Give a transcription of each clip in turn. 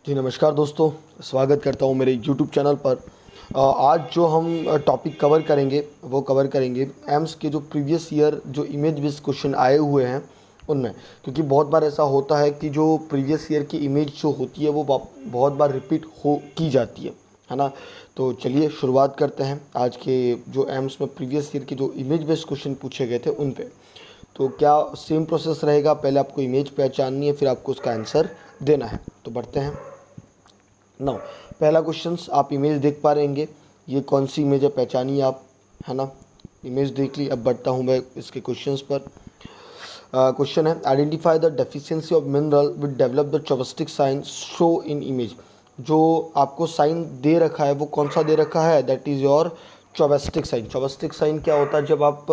जी नमस्कार दोस्तों, स्वागत करता हूँ मेरे यूट्यूब चैनल पर। आज जो हम टॉपिक कवर करेंगे वो कवर करेंगे एम्स के जो प्रीवियस ईयर जो इमेज बेस्ड क्वेश्चन आए हुए हैं उनमें। क्योंकि बहुत बार ऐसा होता है कि जो प्रीवियस ईयर की इमेज जो होती है वो बहुत बार रिपीट हो की जाती है ना। तो चलिए शुरुआत करते हैं आज के जो एम्स में प्रीवियस ईयर के जो इमेज बेस्ड क्वेश्चन पूछे गए थे उन पे। तो क्या सेम प्रोसेस रहेगा, पहले आपको इमेज पहचाननी है फिर आपको उसका आंसर देना है। तो बढ़ते हैं। नाउ पहला क्वेश्चन, आप इमेज देख पा रहेंगे, ये कौन सी इमेज है पहचानिए आप, है ना। इमेज देख ली, अब बढ़ता हूँ मैं इसके क्वेश्चंस पर। क्वेश्चन है identify the deficiency of mineral with develop the chopstick sign show in image. जो आपको साइन दे रखा है वो कौन सा दे रखा है, that is your Chvostek sign. Chvostek sign क्या होता है, जब आप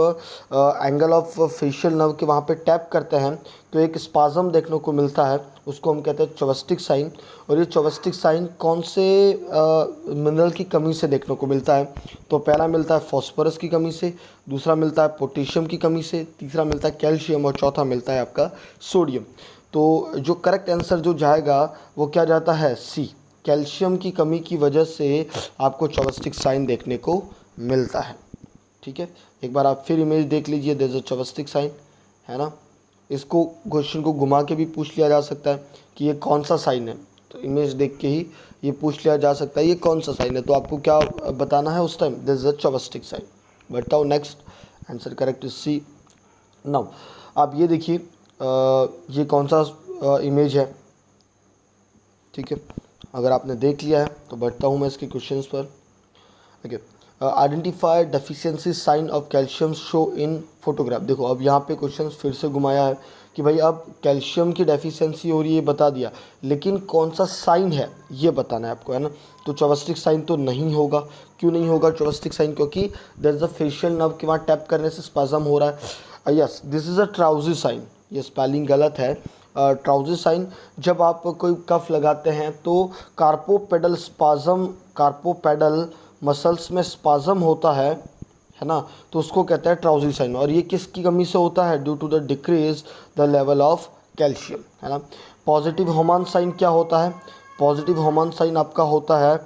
एंगल ऑफ फेशियल नर्व के वहाँ पे टैप करते हैं तो एक स्पाजम देखने को मिलता है, उसको हम कहते हैं चॉबस्टिक साइन। और ये चॉबस्टिक साइन कौन से मिनरल की कमी से देखने को मिलता है, तो पहला मिलता है फॉस्फोरस की कमी से, दूसरा मिलता है पोटेशियम की कमी से, तीसरा मिलता है कैल्शियम और चौथा मिलता है आपका सोडियम। तो जो करेक्ट आंसर जो जाएगा वो क्या जाता है, सी। कैल्शियम की कमी की वजह से आपको चॉबस्टिक साइन देखने को मिलता है। ठीक है, एक बार आप फिर इमेज देख लीजिए, there is a Chvostek sign, है ना। इसको क्वेश्चन को घुमा के भी पूछ लिया जा सकता है कि ये कौन सा साइन है, तो इमेज देख के ही ये पूछ लिया जा सकता है ये कौन सा साइन है। तो आपको क्या बताना है उस time, this is a Chvostek sign. बताओ next, answer correct is C. Now आप ये देखिए, ये कौन सा इमेज है। ठीक है, अगर आपने देख लिया है तो बढ़ता हूँ मैं इसके क्वेश्चंस पर। Okay, identify deficiency sign of calcium show in photograph. देखो अब यहाँ पे क्वेश्चन फिर से घुमाया है कि भाई अब कैल्शियम की डेफिशिएंसी हो रही है बता दिया, लेकिन कौन सा साइन है ये बताना है आपको, है ना। तो चॉबस्टिक साइन तो नहीं होगा। क्यों नहीं होगा चॉबस्टिक साइन, क्योंकि there is a facial nerve के वहाँ टैप करने से स्पाजम हो रहा है। Yes, this is a Trousseau sign, ये स्पेलिंग गलत है। ट्राउजी साइन, जब आप कोई कफ लगाते हैं तो कार्पोपेडल स्पाजम, कार्पोपेडल मसल्स में स्पाजम होता है ना, तो उसको कहते हैं ट्राउजी साइन। और ये किसकी कमी से होता है, due to the decrease the level of calcium, है ना। पॉजिटिव होमान साइन क्या होता है, पॉजिटिव होमान साइन आपका होता है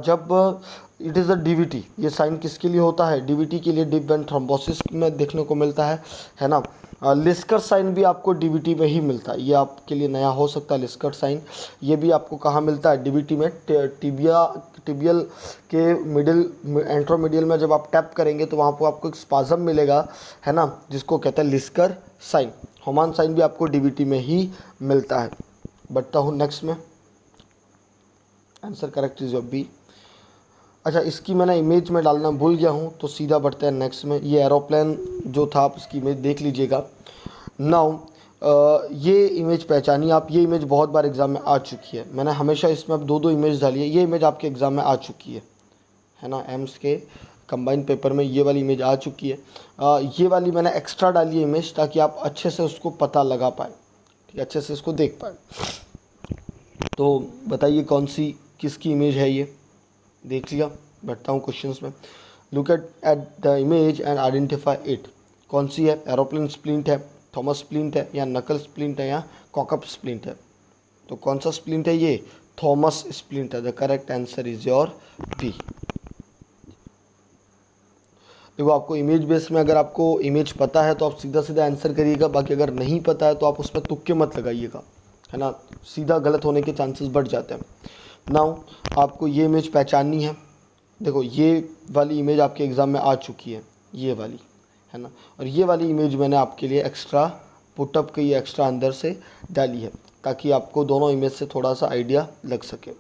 जब इट इज़ अ डीवीटी। ये साइन किसके लिए होता है, डीवीटी के लिए, डीप वेन थ्रोम्बोसिस में देखने को मिलता है ना। लिस्कर साइन भी आपको डीवीटी में ही मिलता है, ये आपके लिए नया हो सकता है लिस्कर साइन। ये भी आपको कहाँ मिलता है, डीवीटी में, टिबियल के मिडिल एंट्रोमीडियल में जब आप टैप करेंगे तो वहाँ पर आपको एक स्पाजम मिलेगा, है ना, जिसको कहते हैं लिस्कर साइन। होमान साइन भी आपको डीवीटी में ही मिलता है। बढ़ता हूँ नेक्स्ट में, answer correct is your B. अच्छा, इसकी मैंने इमेज में डालना भूल गया हूँ, तो सीधा बढ़ते हैं नेक्स्ट में। ये एरोप्लेन जो था आप इसकी इमेज देख लीजिएगा। नाउ ये इमेज पहचानिए आप, ये इमेज बहुत बार एग्जाम में आ चुकी है, मैंने हमेशा इसमें अब दो दो इमेज डाली है, ये इमेज आपके एग्जाम में आ चुकी है ना। एम्स के कंबाइन पेपर में ये वाली इमेज आ चुकी है। ये वाली मैंने एक्स्ट्रा डाली है इमेज, ताकि आप अच्छे से उसको पता लगा पाए, ठीक है, अच्छे से इसको देख पाए। तो बताइए कौन सी किसकी इमेज है ये, देख लिया। बैठता हूँ क्वेश्चंस में। Look at the image and identify it. कौन सी है, एरोप्लेन स्प्लिंट है, थॉमस स्प्लिंट है, या नकल स्प्लिंट है, या कॉकअप स्प्लिंट है। तो कौन सा स्प्लिंट है, ये थॉमस स्प्लिंट है। The correct answer is your B. देखो आपको इमेज बेस में, अगर आपको इमेज पता है तो आप सीधा सीधा आंसर करिएगा, बाकी अगर नहीं पता है तो आप उसमें तुक्के मत लगाइएगा, है ना, सीधा गलत होने के चांसेस बढ़ जाते हैं। नाउ आपको ये इमेज पहचाननी है। देखो ये वाली इमेज आपके एग्ज़ाम में आ चुकी है, ये वाली, है ना। और ये वाली इमेज मैंने आपके लिए एक्स्ट्रा पुटअप की एक्स्ट्रा अंदर से डाली है, ताकि आपको दोनों इमेज से थोड़ा सा आइडिया लग सके।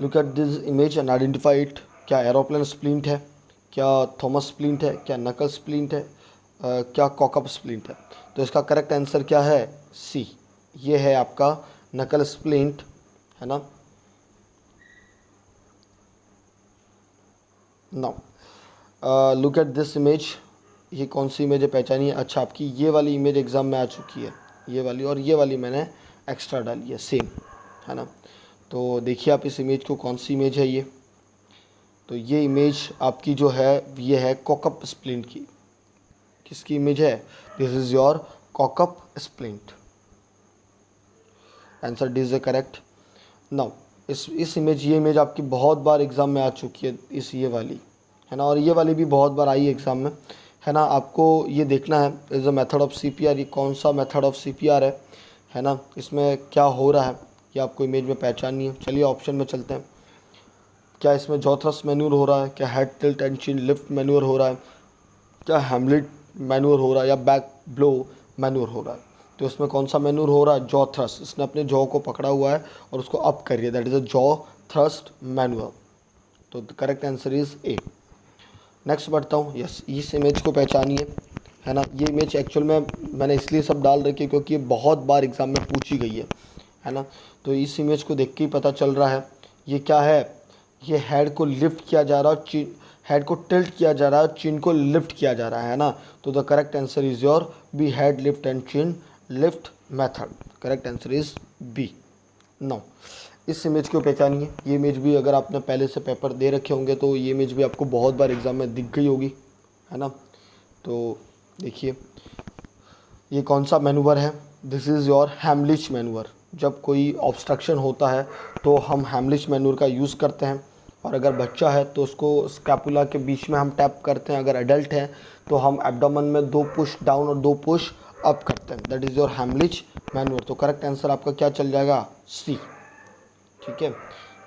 Look at this image and identify it. क्या एरोप्लेन स्प्लिंट है, क्या थॉमस स्प्लिंट है, क्या नकल स्प्लिंट है, क्या कॉकअप स्प्लिंट है। तो इसका करेक्ट आंसर क्या है, सी। ये है आपका नकल स्प्लिंट, है ना। Now look at this image. ये कौन सी इमेज है पहचानिए। अच्छा, आपकी ये वाली इमेज एग्ज़ाम में आ चुकी है, ये वाली, और ये वाली मैंने एक्स्ट्रा डाली है सेम, है ना। तो देखिए आप इस इमेज को, कौन सी इमेज है ये। तो ये इमेज आपकी जो है ये है कॉकअप स्प्लिंट की। किसकी इमेज है, this is your cock up splint. Answer D is the correct. Now इस इमेज, ये इमेज आपकी बहुत बार एग्ज़ाम में आ चुकी है, इस ये वाली, है ना, और ये वाली भी बहुत बार आई है एग्ज़ाम में, है ना। आपको ये देखना है is a method of CPR, ये कौन सा मेथड ऑफ सीपीआर है ना, इसमें क्या हो रहा है ये आपको इमेज में पहचाननी है। चलिए ऑप्शन में चलते हैं। क्या इसमें जॉ थ्रस्ट मैन्यूर हो रहा है, क्या head tilt and chin lift manure हो रहा है, क्या हैमलेट मैन्यूर हो रहा है, या बैक ब्लो मैन्यूर हो रहा है। तो इसमें कौन सा मैन्यूर हो रहा है, जॉ थ्रस्ट, इसने अपने जॉ को पकड़ा हुआ है और उसको अप कर रही है, that is a jaw thrust manoeuvre. तो the correct answer is A. Next बढ़ता हूँ। यस, इस इमेज को पहचानिए, है ना। ये इमेज एक्चुअल में मैंने इसलिए सब डाल रखी है क्योंकि ये बहुत बार एग्ज़ाम में पूछी गई है ना। तो इस इमेज को देख के ही पता चल रहा है ये क्या है। ये हेड को लिफ्ट किया जा रहा है, चिन हेड को टिल्ट किया जा रहा है, चिन को लिफ्ट किया जा रहा है ना। तो the correct answer is your B, head lift and chin lift method. Correct answer is B. Now इस इमेज को पहचानिए। ये इमेज भी अगर आपने पहले से पेपर दे रखे होंगे तो ये इमेज भी आपको बहुत बार एग्ज़ाम में दिख गई होगी, है ना। तो देखिए ये कौन सा मैनूवर है, दिस इज़ योर हैमलिच मैनूवर। जब कोई ऑब्स्ट्रक्शन होता है तो हम हैमलिच मैनूवर का यूज़ करते हैं, और अगर बच्चा है तो उसको स्कैपुला के बीच में हम टैप करते हैं, अगर एडल्ट है तो हम एब्डोमेन में 2 पुश डाउन और 2 पुश अप करते हैं, दैट इज़ योर हैमलिच मैनूवर। तो करेक्ट आंसर आपका क्या चल जाएगा, सी। ठीक है,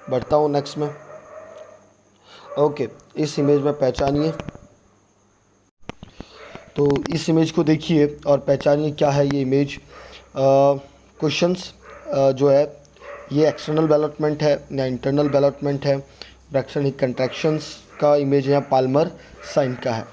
बढ़ता हूँ नेक्स्ट में। ओके, इस इमेज में पहचानिए। तो इस इमेज को देखिए और पहचानिए क्या है ये इमेज। क्वेश्चंस जो है ये एक्सटर्नल डेवलपमेंट है या इंटरनल डेवलपमेंट है, ब्रैक्सन हिक कंट्रैक्शंस का इमेज है या पाल्मर साइन का है।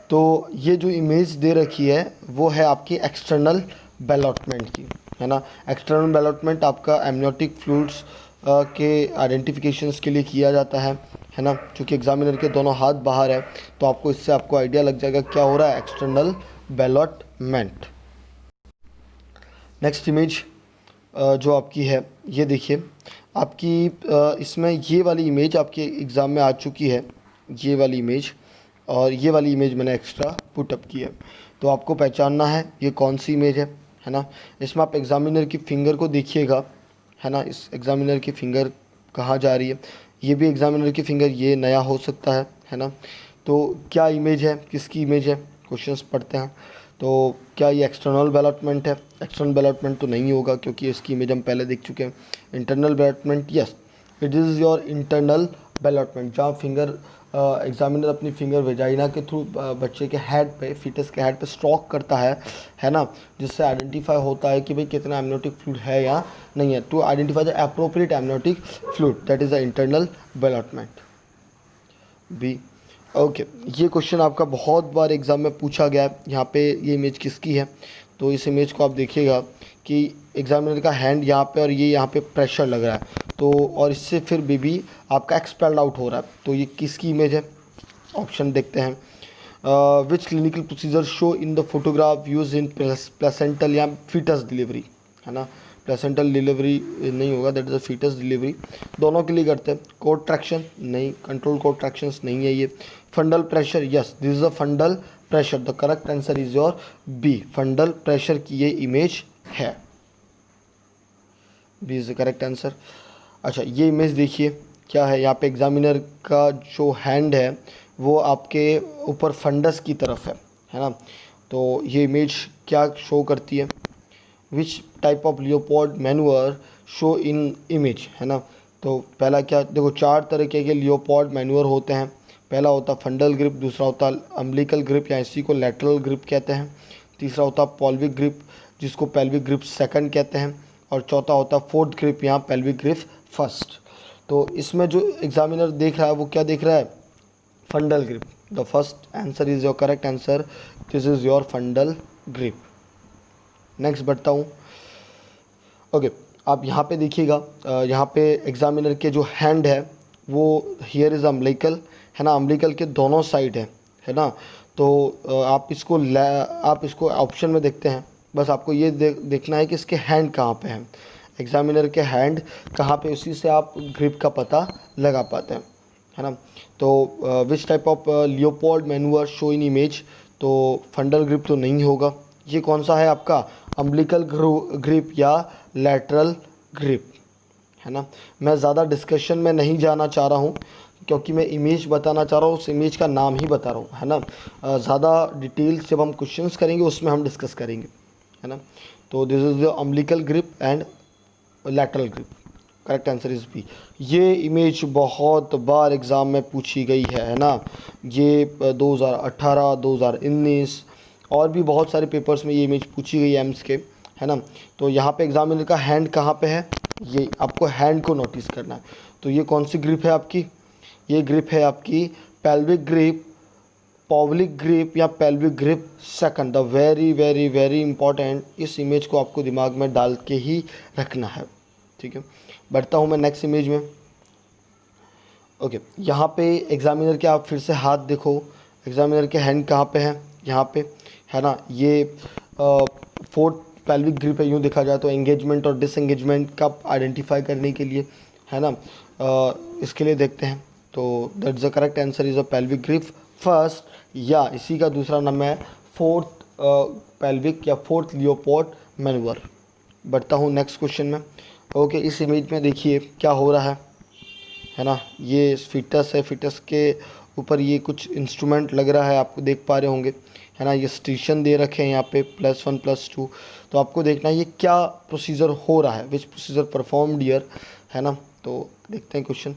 तो ये जो इमेज दे रखी है वो है आपकी एक्सटर्नल डेवलपमेंट की, है ना। एक्सटर्नल डेवलपमेंट आपका एमनियोटिक फ्लूइड्स के आइडेंटिफिकेशंस के लिए किया जाता है ना। क्योंकि एग्जामिनर के दोनों हाथ बाहर है तो आपको इससे आपको आइडिया लग जाएगा क्या हो रहा है, एक्सटर्नल डेवलपमेंट। नेक्स्ट इमेज जो आपकी है ये देखिए आपकी इसमें ये वाली इमेज आपके एग्ज़ाम में आ चुकी है, ये वाली इमेज, और ये वाली इमेज मैंने एक्स्ट्रा पुटअप की है। तो आपको पहचानना है ये कौन सी इमेज है ना। इसमें आप एग्ज़ामिनर की फिंगर को देखिएगा, है ना। इस एग्ज़ामिनर की फिंगर कहाँ जा रही है, ये भी एग्ज़ामिनर की फिंगर ये नया हो सकता है ना। तो क्या इमेज है, किसकी इमेज है, क्वेश्चंस पढ़ते हैं। तो क्या ये एक्सटर्नल डेवलपमेंट है, एक्सटर्नल डेवलपमेंट तो नहीं होगा क्योंकि इसकी इमेज हम पहले देख चुके हैं। Internal development, yes it is your internal development, जहाँ फिंगर एग्जामिनर अपनी फिंगर वेजाइना के थ्रू बच्चे के हेड पे, फीटस के हेड पे स्ट्रोक करता है ना, जिससे आइडेंटिफाई होता है कि भाई कितना एमनियोटिक फ्लूइड है या नहीं है, to identify the appropriate amniotic fluid, that is the internal development B. Okay, ये क्वेश्चन आपका बहुत बार एग्जाम में पूछा गया है। यहाँ पे ये इमेज किसकी है, तो इस इमेज को आप देखिएगा कि एग्जामिनर का हैंड यहाँ पे और ये यहाँ पे प्रेशर लग रहा है, तो और इससे फिर बेबी आपका एक्सपेल्ड आउट हो रहा है। तो ये किसकी इमेज है, ऑप्शन देखते हैं। Which clinical procedure show in the photograph use in placental या फीटस डिलीवरी, है ना। प्लेसेंटल डिलीवरी नहीं होगा, that is a fetus delivery, दोनों के लिए करते हैं। कोड ट्रैक्शन नहीं, कंट्रोल कोड ट्रैक्शंस नहीं है ये। Fundal pressure, yes this is a fundal pressure, the correct answer is your B, fundal pressure की ये इमेज है, B is the correct answer. अच्छा, ये इमेज देखिए क्या है, यहाँ पे एग्जामिनर का जो हैंड है वो आपके ऊपर फंडस की तरफ है ना। तो ये इमेज क्या शो करती है, which type of Leopold manure show in image, है ना। तो पहला क्या, देखो 4 तरीके के लियोपोल्ड मैन्यूअर होते हैं। पहला होता फंडल ग्रिप, दूसरा होता अम्बिलिकल ग्रिप या इसी को लैटरल ग्रिप कहते हैं, तीसरा होता पेल्विक ग्रिप जिसको पेल्विक ग्रिप सेकंड कहते हैं, और चौथा होता फोर्थ ग्रिप या पेल्विक ग्रिप फर्स्ट। तो इसमें जो एग्जामिनर देख रहा है वो क्या देख रहा है, फंडल grip. The first answer is your correct answer, this is your फंडल grip. Next बढ़ता हूँ। ओके, आप यहाँ पे देखिएगा, यहाँ पे एग्जामिनर के जो हैंड है वो हियर इज़ अम्बिलिकल, है ना, अम्बिलिकल के दोनों साइड है ना। तो आप इसको ऑप्शन में देखते हैं, बस आपको ये देखना है कि इसके हैंड कहाँ पे है, एग्जामिनर के हैंड कहाँ पे, उसी से आप ग्रिप का पता लगा पाते हैं, है ना। तो विच type of Leopold manure show in image, तो फंडल ग्रिप तो नहीं होगा। ये कौन सा है आपका, अम्बिलिकल ग्रिप या लैटरल ग्रिप, है ना। मैं ज़्यादा डिस्कशन में नहीं जाना चाह रहा हूँ क्योंकि मैं इमेज बताना चाह रहा हूँ, उस इमेज का नाम ही बता रहा हूँ, है ना। ज़्यादा डिटेल्स जब हम क्वेश्चंस करेंगे उसमें हम डिस्कस करेंगे, है ना। तो this is the umbilical grip and lateral grip. Correct answer is B. ये इमेज बहुत बार एग्ज़ाम में पूछी गई है ना। ये 2018, 2019 और भी बहुत सारे पेपर्स में ये इमेज पूछी गई है एम्स के, है ना। तो यहाँ पे एग्जामिनर का हैंड कहाँ पे है, ये आपको हैंड को नोटिस करना है। तो ये कौन सी ग्रिप है आपकी, ये ग्रिप है आपकी पेल्विक ग्रिप, पॉवलिक ग्रिप या pelvic grip second. The very very very important, इस इमेज को आपको दिमाग में डाल के ही रखना है, ठीक है। बढ़ता हूँ मैं नेक्स्ट इमेज में। ओके, यहाँ पे एग्जामिनर के आप फिर से हाथ देखो, एग्जामिनर के हैंड कहाँ पे हैं, यहाँ पे, है ना। ये फोर्थ पेल्विक ग्रिप है, यूँ देखा जाए तो एंगेजमेंट और डिसएंगेजमेंट का आइडेंटिफाई करने के लिए, है ना। इसके लिए देखते हैं। तो that is the correct answer is a pelvic grip first, या इसी का दूसरा नाम है फोर्थ पेल्विक या फोर्थ लियोपोल्ड मैनूवर। बढ़ता हूँ नेक्स्ट क्वेश्चन में। ओके, इस इमेज में देखिए क्या हो रहा है ना। ये फिटस है, फिटस के ऊपर ये कुछ इंस्ट्रूमेंट लग रहा है, आपको देख पा रहे होंगे, है ना। ये स्टेशन दे रखे हैं यहाँ पे +1 +2। तो आपको देखना है ये क्या प्रोसीजर हो रहा है, विच प्रोसीजर परफॉर्म्ड हियर, है ना। तो देखते हैं question.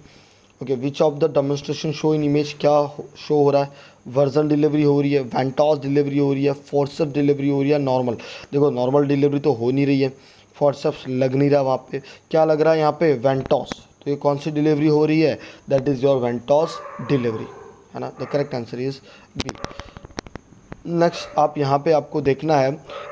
Okay, which of the demonstration show in image, क्या शो हो रहा है, वर्जन डिलीवरी हो रही है, वेंटॉस डिलीवरी हो रही है, फोर्सेप्स डिलीवरी हो रही है, नॉर्मल। देखो नॉर्मल डिलीवरी तो हो नहीं रही है, फोर्सेप्स लग नहीं रहा वहाँ पे, क्या लग रहा है यहाँ पे, वेंटॉस। तो ये कौन सी डिलीवरी हो रही है, that is your ventouse delivery, है ना। The correct answer is B. Next आप यहाँ पे आपको देखना है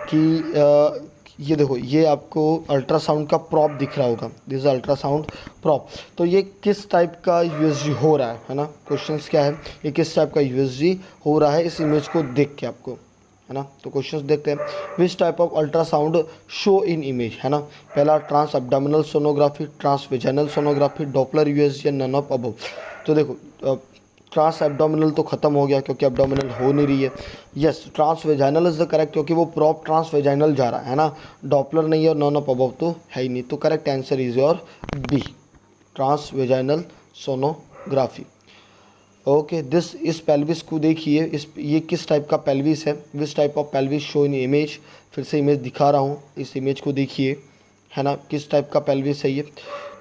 कि ये देखो, ये आपको अल्ट्रासाउंड का प्रॉप दिख रहा होगा, दिस इज अल्ट्रासाउंड प्रॉप। तो ये किस टाइप का यूएसजी हो रहा है ना। क्वेश्चंस क्या है, ये किस टाइप का यूएसजी हो रहा है इस इमेज को देख के आपको, है ना। तो क्वेश्चंस देखते हैं। Which type of ultrasound show in image, है ना। पहला trans abdominal sonography, trans vaginal sonography, Doppler USG, none of above. तो देखो ट्रांस एब्डोमिनल तो ख़त्म हो गया क्योंकि एब्डोमिनल हो नहीं रही है। Yes, trans vaginal is the correct क्योंकि वो प्रॉप ट्रांस वेजाइनल जा रहा है ना। डॉपलर नहीं है और नॉन ऑफ अबव तो है ही नहीं। तो correct answer is your B, trans vaginal sonography. Okay, this इस पेल्विस को देखिए, इस ये किस टाइप का पेल्विस है, which type of pelvis show in image. फिर से इमेज दिखा रहा हूँ, इस इमेज को देखिए, है ना, किस टाइप का पेल्विस है ये।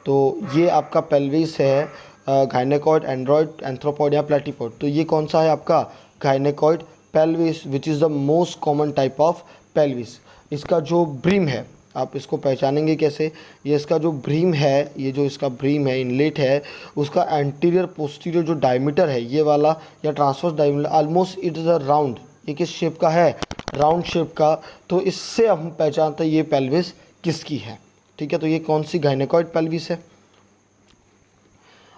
तो ये आपका पेल्विस है गायनेकॉइड, एंड्रॉइड, एंथ्रोपॉइड या प्लेटिपॉइड। तो ये कौन सा है आपका gynaecoid pelvis, which is the most common type of pelvis. इसका जो ब्रीम है, आप इसको पहचानेंगे कैसे, ये इसका जो ब्रीम है, ये जो इसका ब्रीम है, इनलेट है, उसका एंटीरियर पोस्टीरियर जो डायमीटर है ये वाला या transverse diameter, almost it is a round. ये किस शेप का है, राउंड शेप का। तो इससे हम पहचानते हैं ये पेल्विस किसकी है, ठीक है। तो ये कौन सी गायनेकॉइड पेल्विस है।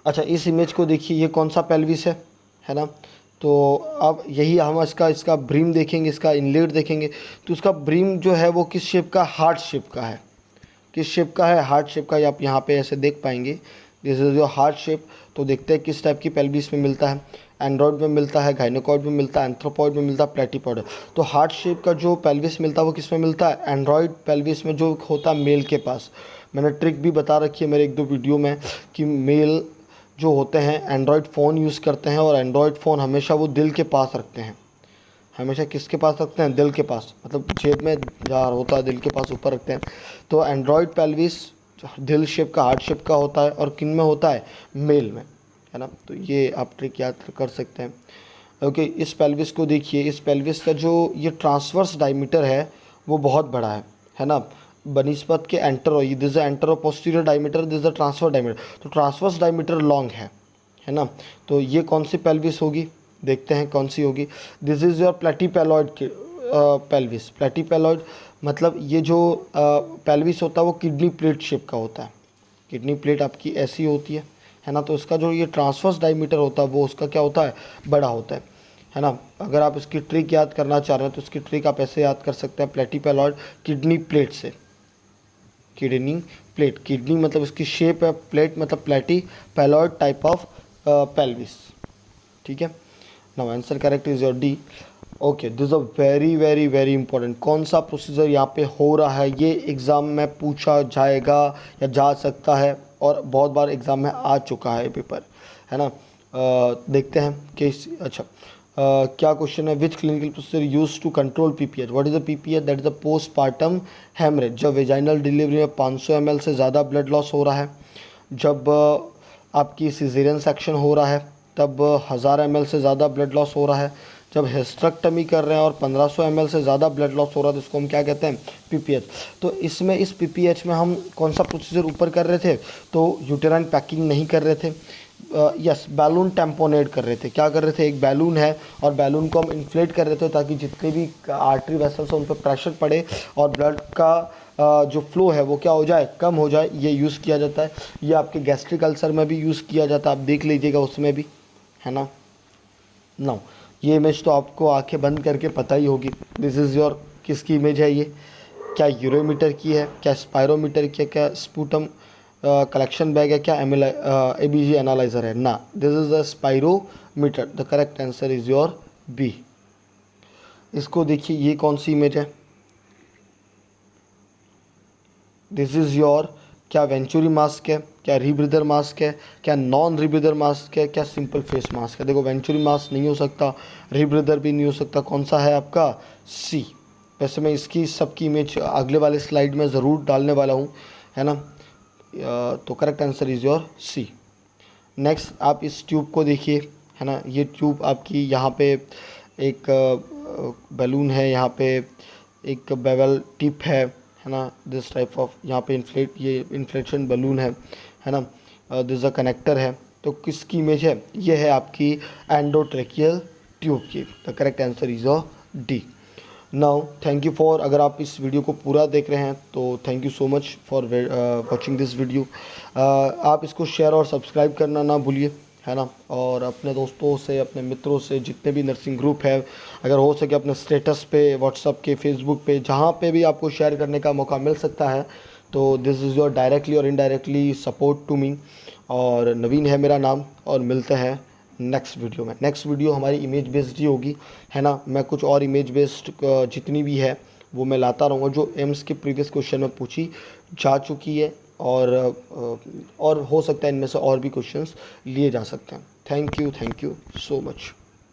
अच्छा, इस इमेज को देखिए, ये कौन सा पेल्विस है ना। तो अब यही हम इसका ब्रीम देखेंगे, इसका इनलेट देखेंगे। तो उसका ब्रीम जो है वो किस शेप का, हार्ट शेप का है। किस शेप का है, हार्ट शेप का। आप यहाँ पे ऐसे देख पाएंगे, this is your heart shape. तो देखते हैं किस टाइप की पेल्विस में मिलता है, एंड्रॉइड में मिलता है, गायनेकॉइड में मिलता है, एंथ्रोपॉइड में मिलता है, प्लेटिपॉइड। तो हार्ट शेप का जो पेल्विस मिलता है वो किस में मिलता है, एंड्रॉइड पेल्विस में, जो होता है मेल के पास। मैंने ट्रिक भी बता रखी है मेरे 1-2 वीडियो में कि मेल जो होते हैं एंड्रॉयड फ़ोन यूज़ करते हैं, और एंड्रॉयड फ़ोन हमेशा वो दिल के पास रखते हैं। हमेशा किसके पास रखते हैं, दिल के पास, मतलब जेब में जहाँ होता है दिल के पास ऊपर रखते हैं। तो एंड्रॉयड पेल्विस दिल शेप का, हार्ट शेप का होता है, और किन में होता है, मेल में, है ना। तो ये आप ट्रिक याद कर सकते हैं। ओके, इस पेल्विस को देखिए, इस पेल्विस का जो ये ट्रांसवर्स डायमीटर है वो बहुत बड़ा है ना, बनिस्पत के entero, this is entero posterior diameter, this is transverse diameter. तो ट्रांसवर्स डायमीटर लॉन्ग है ना। तो ये कौन सी पेल्विस होगी, देखते हैं कौन सी होगी। This is your platypelloid pelvis. Platypelloid मतलब ये जो पेल्विस होता है वो किडनी प्लेट शेप का होता है। किडनी प्लेट आपकी ऐसी होती है ना। तो इसका जो ये ट्रांसवर्स डायमीटर होता है वो उसका क्या होता है, बड़ा होता है ना। अगर आप इसकी ट्रिक याद करना चाह रहे हैं तो इसकी ट्रिक आप ऐसे याद कर सकते हैं, प्लेटिपेलॉइड किडनी प्लेट से। किडनी प्लेट, किडनी मतलब इसकी शेप है, प्लेट मतलब प्लेटिपेलॉइड टाइप ऑफ पेल्विस, ठीक है। Now answer correct is your D. Okay, this a very very very important. कौन सा प्रोसीजर यहाँ पे हो रहा है, ये एग्ज़ाम में पूछा जाएगा या जा सकता है, और बहुत बार एग्ज़ाम में आ चुका है पेपर, है ना। देखते हैं कि अच्छा क्या क्वेश्चन है। Which clinical procedure use to control PPH. What is the PPH? That is the postpartum haemorrhage. जब वेजाइनल डिलीवरी में 500 ml से ज़्यादा ब्लड लॉस हो रहा है, जब आपकी सिजेरियन सेक्शन हो रहा है तब 1000 ml से ज़्यादा ब्लड लॉस हो रहा है, जब हिस्टेरेक्टमी कर रहे हैं और 1500 ml से ज़्यादा ब्लड लॉस हो रहा है, तो इसको हम क्या कहते हैं? पीपीएच। तो इसमें इस पीपीएच में हम कौन सा प्रोसीजर ऊपर कर रहे थे? तो यूटेराइन पैकिंग नहीं कर रहे थे, यस, बैलून टेम्पोनेट कर रहे थे। क्या कर रहे थे? एक बैलून है और बैलून को हम इन्फ्लेट कर रहे थे ताकि जितने भी आर्टरी वेसल्स हैं उन पर प्रेशर पड़े और ब्लड का जो फ्लो है वो क्या हो जाए? कम हो जाए। ये यूज़ किया जाता है। ये आपके गैस्ट्रिक अल्सर में भी यूज़ किया जाता है, आप देख लीजिएगा उसमें भी, है ना। नाउ ये इमेज तो आपको आंखें बंद करके पता ही होगी। दिस इज़ योर, किसकी इमेज है ये? क्या यूरोमीटर की है, क्या स्पायरोमीटर की है, क्या स्पूटम कलेक्शन बैग है, क्या एबीजी एनालाइजर है? ना, this is the spirometer. The correct answer is your B. इसको देखिए, ये कौन सी इमेज है? दिस इज़ योर, क्या वेंचुरी मास्क है, क्या रीब्रीदर मास्क है, क्या नॉन रीब्रीदर मास्क है, क्या सिंपल फेस मास्क है? देखो, वेंचुरी मास्क नहीं हो सकता, रीब्रीदर भी नहीं हो सकता। कौन सा है आपका? सी। वैसे मैं इसकी सबकी इमेज अगले वाले स्लाइड में ज़रूर डालने वाला हूँ, है ना। तो correct answer is your C. Next आप इस ट्यूब को देखिए, है ना। ये ट्यूब आपकी यहाँ पे एक बैलून है, यहाँ पे एक बेवल टिप है ना। दिस टाइप ऑफ यहाँ पे ये इन्फ्लेशन बलून है ना। दिस अ कनेक्टर है। तो किसकी इमेज है? ये है आपकी एंडोट्रेकियल ट्यूब की। The correct answer is a D. Now thank you for, अगर आप इस वीडियो को पूरा देख रहे हैं तो thank you so much for watching this video. आप इसको शेयर और सब्सक्राइब करना ना भूलिए, है ना। और अपने दोस्तों से, अपने मित्रों से, जितने भी नर्सिंग ग्रुप है, अगर हो सके अपने स्टेटस पे, व्हाट्सअप के, फेसबुक पे, जहाँ पे भी आपको शेयर करने का मौका मिल सकता है। तो दिस इज़ योर डायरेक्टली और इनडायरेक्टली सपोर्ट टू मी। और नवीन है मेरा नाम, और मिलते हैं नेक्स्ट वीडियो में। नेक्स्ट वीडियो हमारी इमेज बेस्ड ही होगी, है ना। मैं कुछ और इमेज बेस्ड जितनी भी है वो मैं लाता रहूँगा, जो एम्स के प्रीवियस क्वेश्चन में पूछी जा चुकी है, और हो सकता है इनमें से और भी क्वेश्चंस लिए जा सकते हैं। Thank you so much.